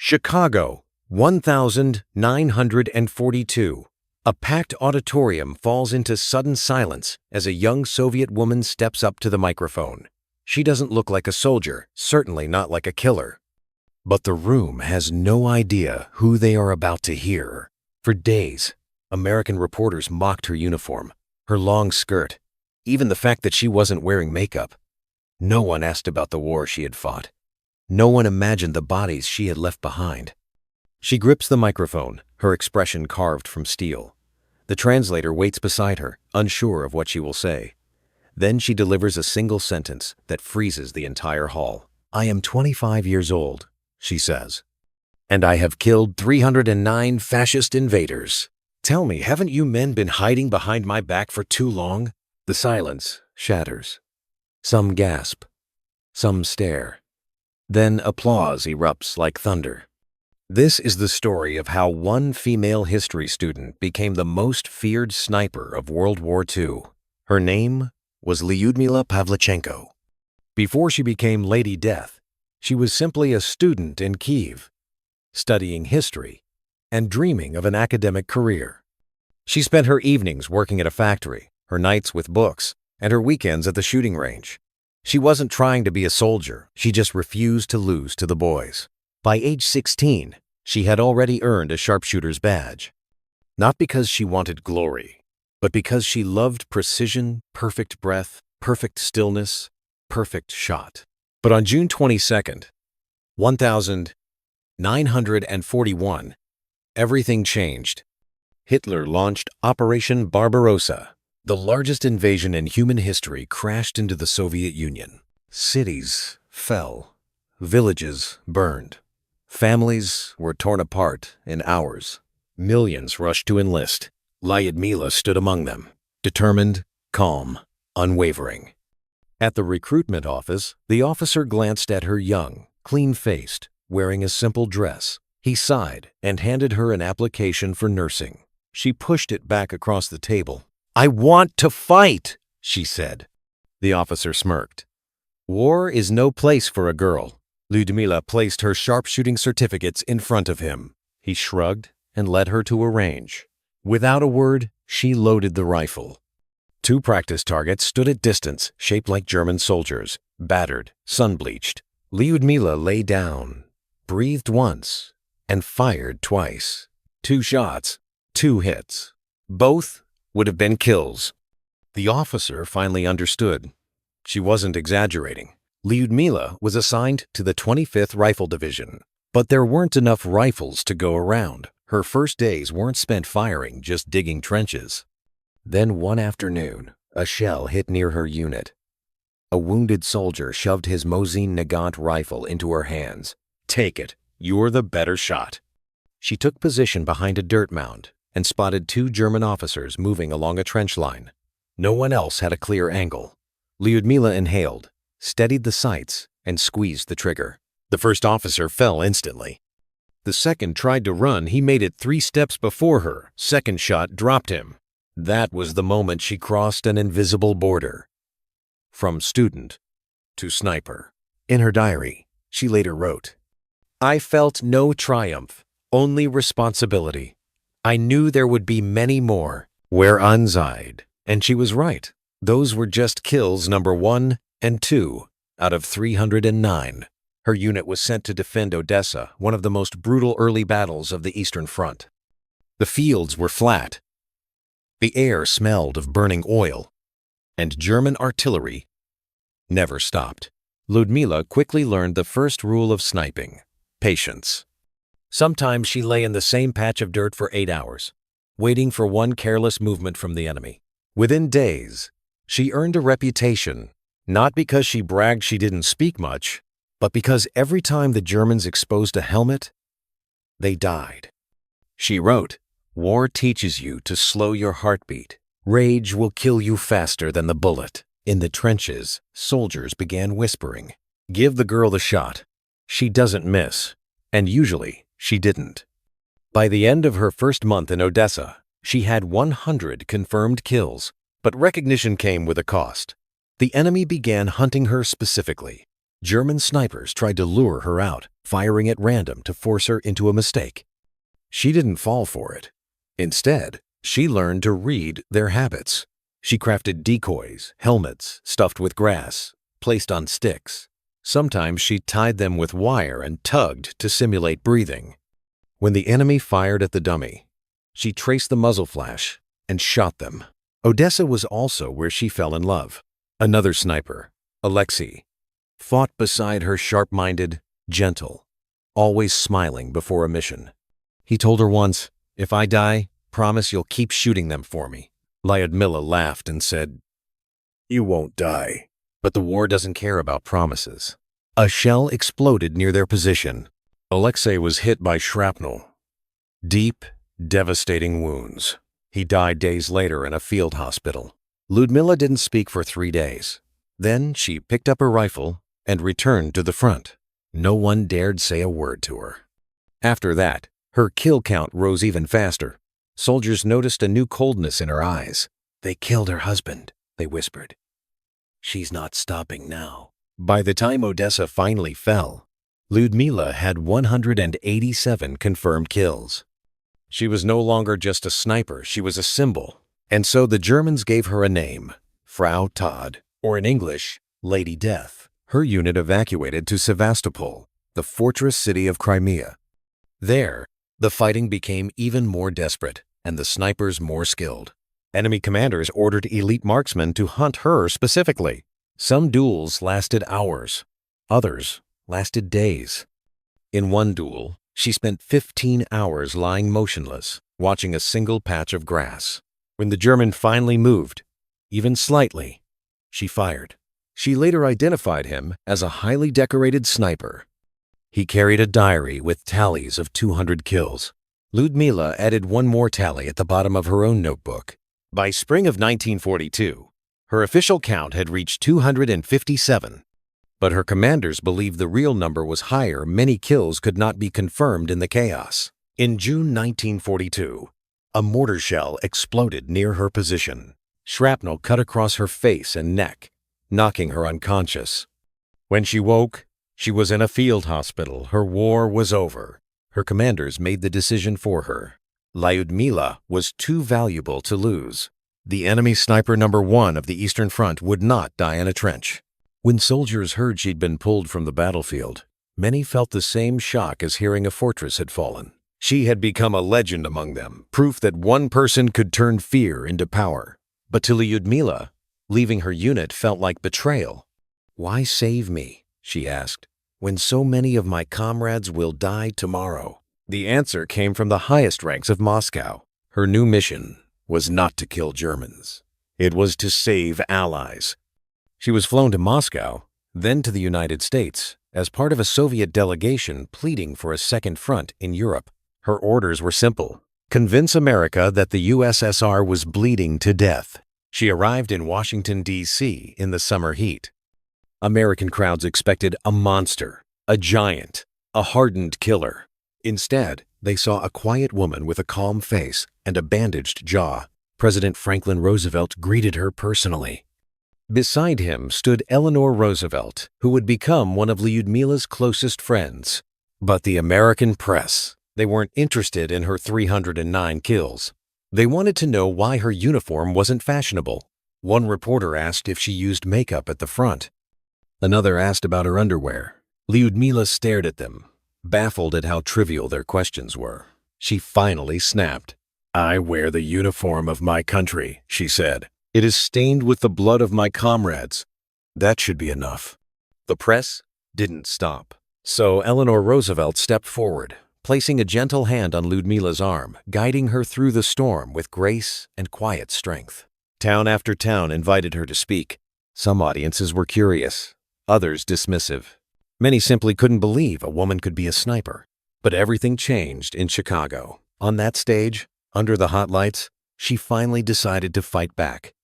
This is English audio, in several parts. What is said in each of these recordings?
Chicago, 1942. A packed auditorium falls into sudden silence as a young Soviet woman steps up to the microphone. She doesn't look like a soldier, certainly not like a killer. But the room has no idea who they are about to hear. For days, American reporters mocked her uniform, her long skirt, even the fact that she wasn't wearing makeup. No one asked about the war she had fought. No one imagined the bodies she had left behind. She grips the microphone, her expression carved from steel. The translator waits beside her, unsure of what she will say. Then she delivers a single sentence that freezes the entire hall. "I am 25 years old," she says, "and I have killed 309 fascist invaders. Tell me, haven't you men been hiding behind my back for too long?" The silence shatters. Some gasp. Some stare. Then applause erupts like thunder. This is the story of how one female history student became the most feared sniper of World War II. Her name was Lyudmila Pavlichenko. Before she became Lady Death, she was simply a student in Kyiv, studying history and dreaming of an academic career. She spent her evenings working at a factory, her nights with books, and her weekends at the shooting range. She wasn't trying to be a soldier, she just refused to lose to the boys. By age 16, she had already earned a sharpshooter's badge. Not because she wanted glory, but because she loved precision, perfect breath, perfect stillness, perfect shot. But on June 22nd, 1941, everything changed. Hitler launched Operation Barbarossa. The largest invasion in human history crashed into the Soviet Union. Cities fell. Villages burned. Families were torn apart in hours. Millions rushed to enlist. Lyudmila stood among them, determined, calm, unwavering. At the recruitment office, the officer glanced at her young, clean-faced, wearing a simple dress. He sighed and handed her an application for nursing. She pushed it back across the table. "I want to fight," she said. The officer smirked. "War is no place for a girl." Lyudmila placed her sharpshooting certificates in front of him. He shrugged and led her to a range. Without a word, she loaded the rifle. 2 practice targets stood at distance, shaped like German soldiers, battered, sun-bleached. Lyudmila lay down, breathed once, and fired twice. 2 shots, 2 hits. Both would have been kills. The officer finally understood. She wasn't exaggerating. Lyudmila was assigned to the 25th Rifle Division, but there weren't enough rifles to go around. Her first days weren't spent firing, just digging trenches. Then one afternoon, a shell hit near her unit. A wounded soldier shoved his Mosin Nagant rifle into her hands. "Take it. You're the better shot." She took position behind a dirt mound and spotted 2 German officers moving along a trench line. No one else had a clear angle. Lyudmila inhaled, steadied the sights, and squeezed the trigger. The first officer fell instantly. The second tried to run. He made it 3 steps before her. Second shot dropped him. That was the moment she crossed an invisible border. From student to sniper. In her diary, she later wrote, "I felt no triumph, only responsibility. I knew there would be many more. Where Anzide." And she was right. Those were just kills number 1 and 2 out of 309. Her unit was sent to defend Odessa, one of the most brutal early battles of the Eastern Front. The fields were flat. The air smelled of burning oil. And German artillery never stopped. Lyudmila quickly learned the first rule of sniping: patience. Sometimes she lay in the same patch of dirt for 8 hours, waiting for one careless movement from the enemy. Within days, she earned a reputation, not because she bragged she didn't speak much, but because every time the Germans exposed a helmet, they died. She wrote, "War teaches you to slow your heartbeat. Rage will kill you faster than the bullet." In the trenches, soldiers began whispering, "Give the girl the shot. She doesn't miss." And usually, she didn't. By the end of her first month in Odessa, she had 100 confirmed kills, but recognition came with a cost. The enemy began hunting her specifically. German snipers tried to lure her out, firing at random to force her into a mistake. She didn't fall for it. Instead, she learned to read their habits. She crafted decoys, helmets stuffed with grass, placed on sticks. Sometimes she tied them with wire and tugged to simulate breathing. When the enemy fired at the dummy, she traced the muzzle flash and shot them. Odessa was also where she fell in love. Another sniper, Alexei, fought beside her, sharp-minded, gentle, always smiling before a mission. He told her once, "If I die, promise you'll keep shooting them for me." Lyudmila laughed and said, "You won't die." But the war doesn't care about promises. A shell exploded near their position. Alexei was hit by shrapnel. Deep, devastating wounds. He died days later in a field hospital. Lyudmila didn't speak for 3 days. Then she picked up her rifle and returned to the front. No one dared say a word to her. After that, her kill count rose even faster. Soldiers noticed a new coldness in her eyes. "They killed her husband," they whispered. "She's not stopping now." By the time Odessa finally fell, Lyudmila had 187 confirmed kills. She was no longer just a sniper, she was a symbol. And so the Germans gave her a name, Frau Tod, or in English, Lady Death. Her unit evacuated to Sevastopol, the fortress city of Crimea. There, the fighting became even more desperate and the snipers more skilled. Enemy commanders ordered elite marksmen to hunt her specifically. Some duels lasted hours. Others lasted days. In one duel, she spent 15 hours lying motionless, watching a single patch of grass. When the German finally moved, even slightly, she fired. She later identified him as a highly decorated sniper. He carried a diary with tallies of 200 kills. Lyudmila added one more tally at the bottom of her own notebook. By spring of 1942, her official count had reached 257. But her commanders believed the real number was higher. Many kills could not be confirmed in the chaos. In June 1942, a mortar shell exploded near her position. Shrapnel cut across her face and neck, knocking her unconscious. When she woke, she was in a field hospital. Her war was over. Her commanders made the decision for her. Lyudmila was too valuable to lose. The enemy sniper number 1 of the Eastern Front would not die in a trench. When soldiers heard she'd been pulled from the battlefield, many felt the same shock as hearing a fortress had fallen. She had become a legend among them, proof that one person could turn fear into power. But to Lyudmila, leaving her unit felt like betrayal. "Why save me?" she asked, "when so many of my comrades will die tomorrow?" The answer came from the highest ranks of Moscow. Her new mission was not to kill Germans. It was to save allies. She was flown to Moscow, then to the United States, as part of a Soviet delegation pleading for a second front in Europe. Her orders were simple: convince America that the USSR was bleeding to death. She arrived in Washington, D.C. in the summer heat. American crowds expected a monster, a giant, a hardened killer. Instead, they saw a quiet woman with a calm face and a bandaged jaw. President Franklin Roosevelt greeted her personally. Beside him stood Eleanor Roosevelt, who would become one of Lyudmila's closest friends. But the American press, they weren't interested in her 309 kills. They wanted to know why her uniform wasn't fashionable. One reporter asked if she used makeup at the front. Another asked about her underwear. Lyudmila stared at them, baffled at how trivial their questions were. She finally snapped. "I wear the uniform of my country," she said. "It is stained with the blood of my comrades. That should be enough." The press didn't stop. So Eleanor Roosevelt stepped forward, placing a gentle hand on Lyudmila's arm, guiding her through the storm with grace and quiet strength. Town after town invited her to speak. Some audiences were curious, others dismissive. Many simply couldn't believe a woman could be a sniper. But everything changed in Chicago. On that stage, under the hot lights, she finally decided to fight back.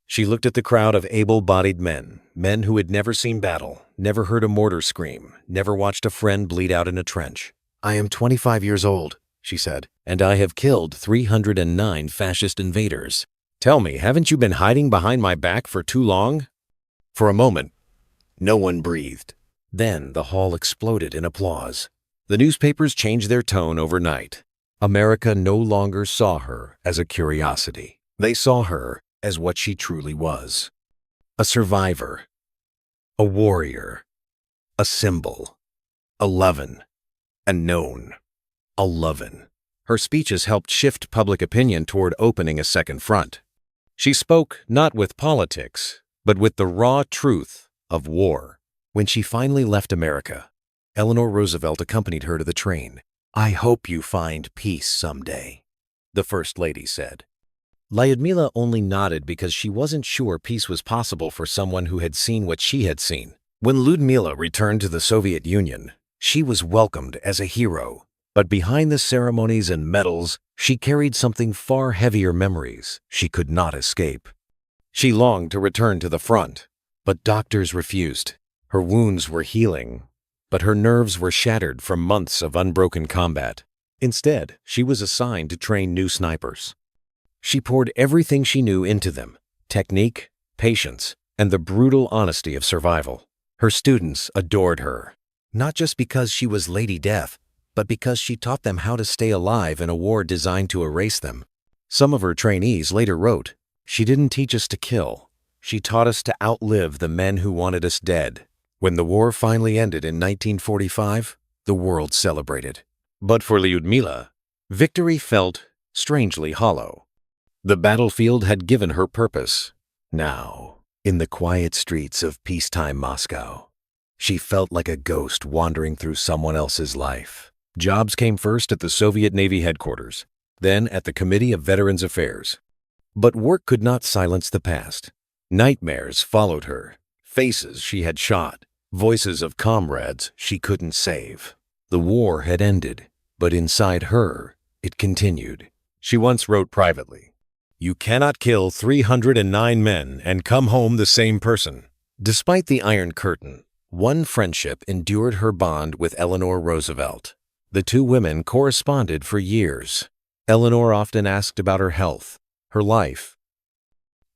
She looked at the crowd of able-bodied men, men who had never seen battle, never heard a mortar scream, never watched a friend bleed out in a trench. "I am 25 years old," she said, "and I have killed 309 fascist invaders. Tell me, haven't you been hiding behind my back for too long?" For a moment, no one breathed. Then the hall exploded in applause. The newspapers changed their tone overnight. America no longer saw her as a curiosity. They saw her as what she truly was. A survivor, a warrior, a symbol, a lovin', a known, a lovin'. Her speeches helped shift public opinion toward opening a second front. She spoke not with politics, but with the raw truth of war. When she finally left America, Eleanor Roosevelt accompanied her to the train. "I hope you find peace someday," the First Lady said. Lyudmila only nodded because she wasn't sure peace was possible for someone who had seen what she had seen. When Lyudmila returned to the Soviet Union, she was welcomed as a hero. But behind the ceremonies and medals, she carried something far heavier: memories she could not escape. She longed to return to the front, but doctors refused. Her wounds were healing, but her nerves were shattered from months of unbroken combat. Instead, she was assigned to train new snipers. She poured everything she knew into them: technique, patience, and the brutal honesty of survival. Her students adored her, not just because she was Lady Death, but because she taught them how to stay alive in a war designed to erase them. Some of her trainees later wrote, "She didn't teach us to kill. She taught us to outlive the men who wanted us dead." When the war finally ended in 1945, the world celebrated. But for Lyudmila, victory felt strangely hollow. The battlefield had given her purpose. Now, in the quiet streets of peacetime Moscow, she felt like a ghost wandering through someone else's life. Jobs came first at the Soviet Navy headquarters, then at the Committee of Veterans Affairs. But work could not silence the past. Nightmares followed her, faces she had shot, voices of comrades she couldn't save. The war had ended, but inside her, it continued. She once wrote privately, "You cannot kill 309 men and come home the same person." Despite the Iron Curtain, one friendship endured her bond with Eleanor Roosevelt. The two women corresponded for years. Eleanor often asked about her health, her life.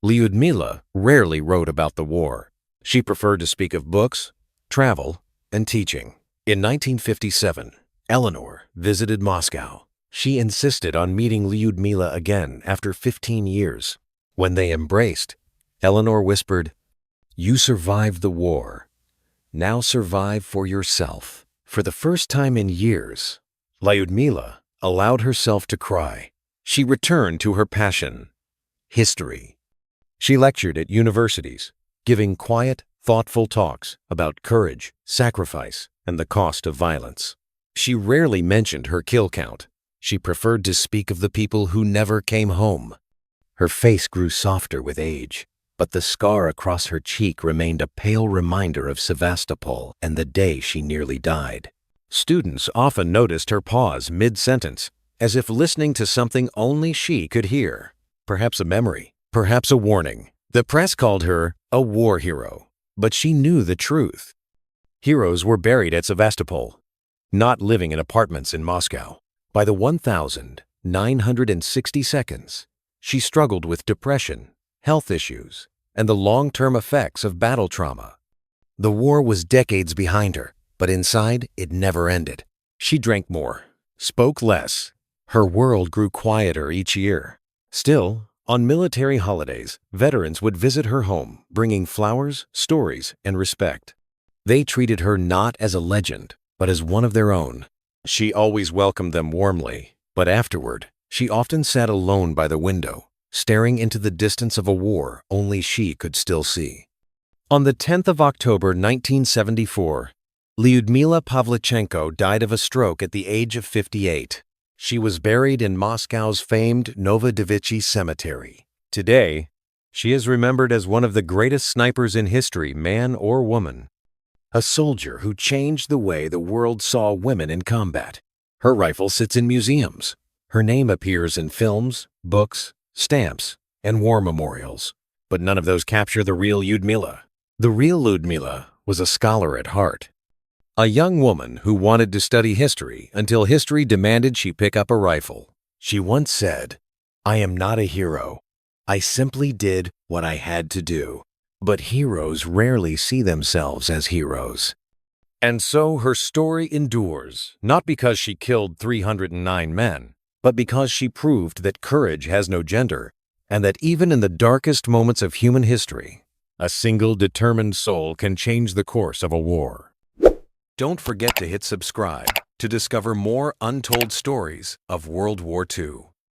Lyudmila rarely wrote about the war. She preferred to speak of books, travel, and teaching. In 1957, Eleanor visited Moscow. She insisted on meeting Lyudmila again after 15 years. When they embraced, Eleanor whispered, "You survived the war. Now survive for yourself." For the first time in years, Lyudmila allowed herself to cry. She returned to her passion, history. She lectured at universities, giving quiet, thoughtful talks about courage, sacrifice, and the cost of violence. She rarely mentioned her kill count. She preferred to speak of the people who never came home. Her face grew softer with age, but the scar across her cheek remained a pale reminder of Sevastopol and the day she nearly died. Students often noticed her pause mid-sentence, as if listening to something only she could hear. Perhaps a memory, perhaps a warning. The press called her a war hero, but she knew the truth. Heroes were buried at Sevastopol, not living in apartments in Moscow. By the 1960 seconds, she struggled with depression, health issues, and the long-term effects of battle trauma. The war was decades behind her, but inside it never ended. She drank more, spoke less. Her world grew quieter each year. Still, on military holidays, veterans would visit her home, bringing flowers, stories, and respect. They treated her not as a legend, but as one of their own. She always welcomed them warmly, but afterward, she often sat alone by the window, staring into the distance of a war only she could still see. On the 10th of October 1974, Lyudmila Pavlichenko died of a stroke at the age of 58. She was buried in Moscow's famed Novodevichy Cemetery. Today, she is remembered as one of the greatest snipers in history, man or woman. A soldier who changed the way the world saw women in combat. Her rifle sits in museums. Her name appears in films, books, stamps, and war memorials. But none of those capture the real Lyudmila. The real Lyudmila was a scholar at heart. A young woman who wanted to study history until history demanded she pick up a rifle. She once said, "I am not a hero. I simply did what I had to do." But heroes rarely see themselves as heroes. And so her story endures, not because she killed 309 men, but because she proved that courage has no gender, and that even in the darkest moments of human history, a single determined soul can change the course of a war. Don't forget to hit subscribe to discover more untold stories of World War II.